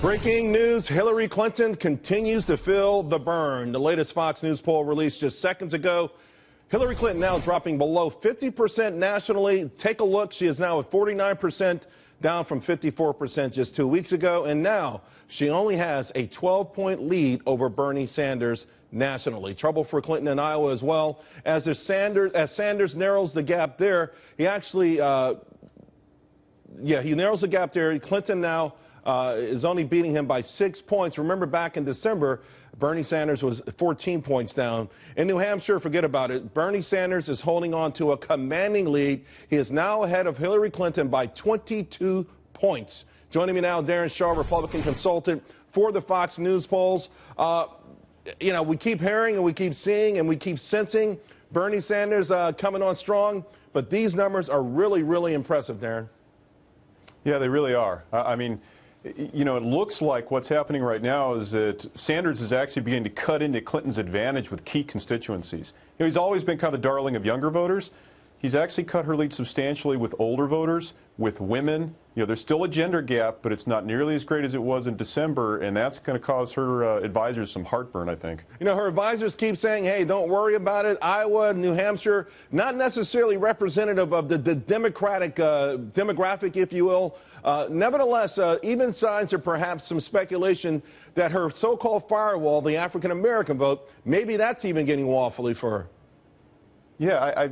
Breaking news, Hillary Clinton continues to feel the burn. The latest Fox News poll released just seconds ago. Hillary Clinton now dropping below 50% nationally. Take a look. She is now at 49%, down from 54% just 2 weeks ago. And now she only has a 12-point lead over Bernie Sanders nationally. Trouble for Clinton in Iowa as well. As Sanders narrows the gap there, he actually, he narrows the gap there. Clinton now is only beating him by 6 points. Remember, back in December, Bernie Sanders was 14 points down. In New Hampshire, forget about it. Bernie Sanders is holding on to a commanding lead. He is now ahead of Hillary Clinton by 22 points. Joining me now, Daron, Republican consultant for the Fox News polls. We keep hearing and we keep seeing and we keep sensing Bernie Sanders coming on strong, but these numbers are really, really impressive, Daron. Yeah, they really are. I mean, it looks like what's happening right now is that Sanders is actually beginning to cut into Clinton's advantage with key constituencies. He's always been kind of the darling of younger voters. He's actually cut her lead substantially with older voters, with women. There's still a gender gap, but it's not nearly as great as it was in December, and that's going to cause her advisors some heartburn, I think. Her advisors keep saying, hey, don't worry about it. Iowa, New Hampshire, not necessarily representative of the Democratic demographic, if you will. Nevertheless, even signs of perhaps some speculation that her so-called firewall, the African-American vote, maybe that's even getting waffly for her. Yeah,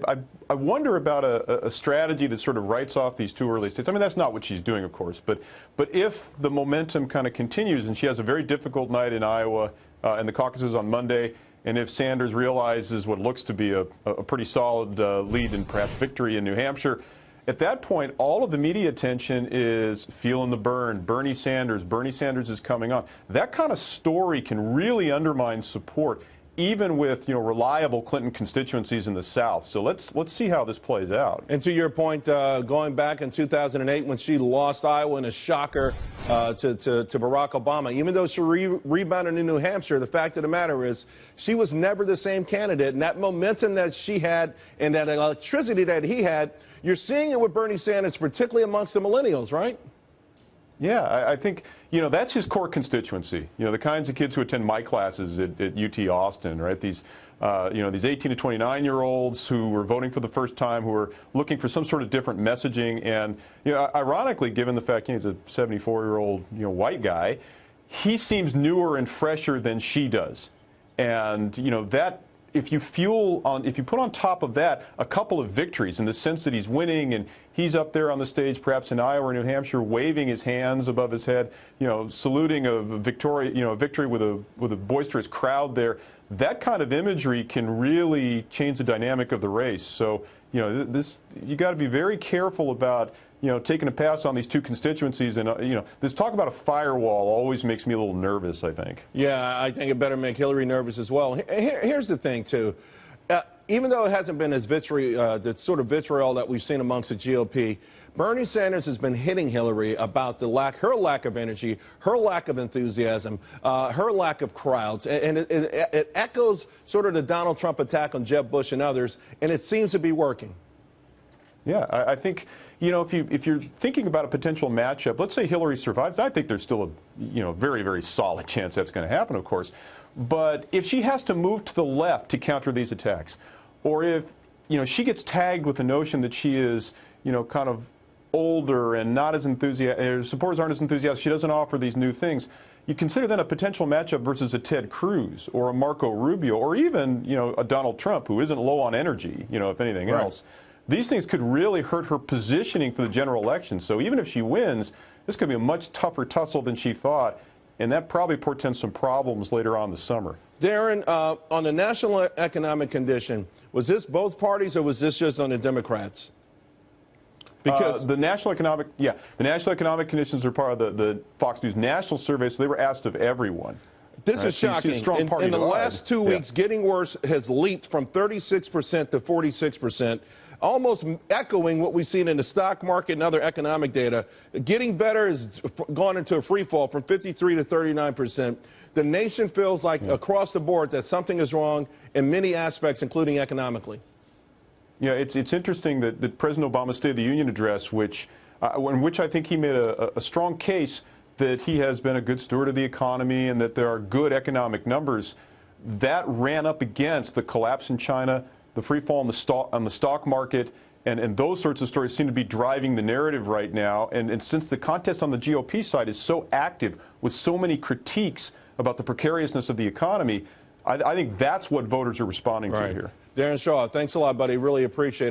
I wonder about a strategy that sort of writes off these two early states. I mean, that's not what she's doing, of course, but if the momentum kind of continues and she has a very difficult night in Iowa and the caucuses on Monday, and if Sanders realizes what looks to be a pretty solid lead and perhaps victory in New Hampshire, at that point, all of the media attention is feeling the burn. Bernie Sanders is coming on. That kind of story can really undermine support, even with reliable Clinton constituencies in the South. So let's see how this plays out. And to your point, going back in 2008 when she lost Iowa in a shocker to Barack Obama, even though she rebounded in New Hampshire, the fact of the matter is she was never the same candidate. And that momentum that she had and that electricity that he had, you're seeing it with Bernie Sanders, particularly amongst the millennials, right? Yeah, I think, that's his core constituency. The kinds of kids who attend my classes at UT Austin, right? These 18 to 29-year-olds who were voting for the first time, who are looking for some sort of different messaging. And, ironically, given the fact he's a 74-year-old, white guy, he seems newer and fresher than she does. And, that, if you put on top of that a couple of victories in the sense that he's winning and he's up there on the stage, perhaps in Iowa or New Hampshire, waving his hands above his head, saluting a victory with a boisterous crowd there, that kind of imagery can really change the dynamic of the race. So, you got to be very careful about taking a pass on these two constituencies, and this talk about a firewall always makes me a little nervous, I think. Yeah, I think it better make Hillary nervous as well. Here's the thing, too. Even though it hasn't been as the sort of vitriol that we've seen amongst the GOP, Bernie Sanders has been hitting Hillary about her lack of energy, her lack of enthusiasm, her lack of crowds, and it echoes sort of the Donald Trump attack on Jeb Bush and others, and it seems to be working. Yeah, I think, if you're thinking about a potential matchup, let's say Hillary survives, I think there's still a, very, very solid chance that's going to happen, of course. But if she has to move to the left to counter these attacks, or if, she gets tagged with the notion that she is, kind of older and not as enthusiastic, her supporters aren't as enthusiastic, she doesn't offer these new things, you consider then a potential matchup versus a Ted Cruz or a Marco Rubio or even, a Donald Trump who isn't low on energy, if anything else. These things could really hurt her positioning for the general election. So even if she wins, this could be a much tougher tussle than she thought, and that probably portends some problems later on this summer. Daron, on the national economic condition, was this both parties or was this just on the Democrats? Because the national economic conditions are part of the Fox News national survey, so they were asked of everyone. This is shocking. In the last 2 weeks, Getting Worse has leaped from 36% to 46%, almost echoing what we've seen in the stock market and other economic data. Getting Better has gone into a free fall from 53 to 39%. The nation feels like across the board that something is wrong in many aspects, including economically. Yeah, it's interesting that President Obama's State of the Union address, in which I think he made a strong case that he has been a good steward of the economy and that there are good economic numbers, that ran up against the collapse in China, the free fall on the stock market, and those sorts of stories seem to be driving the narrative right now. And since the contest on the GOP side is so active with so many critiques about the precariousness of the economy, I think that's what voters are responding to here. Daron Shaw, thanks a lot, buddy. Really appreciate it.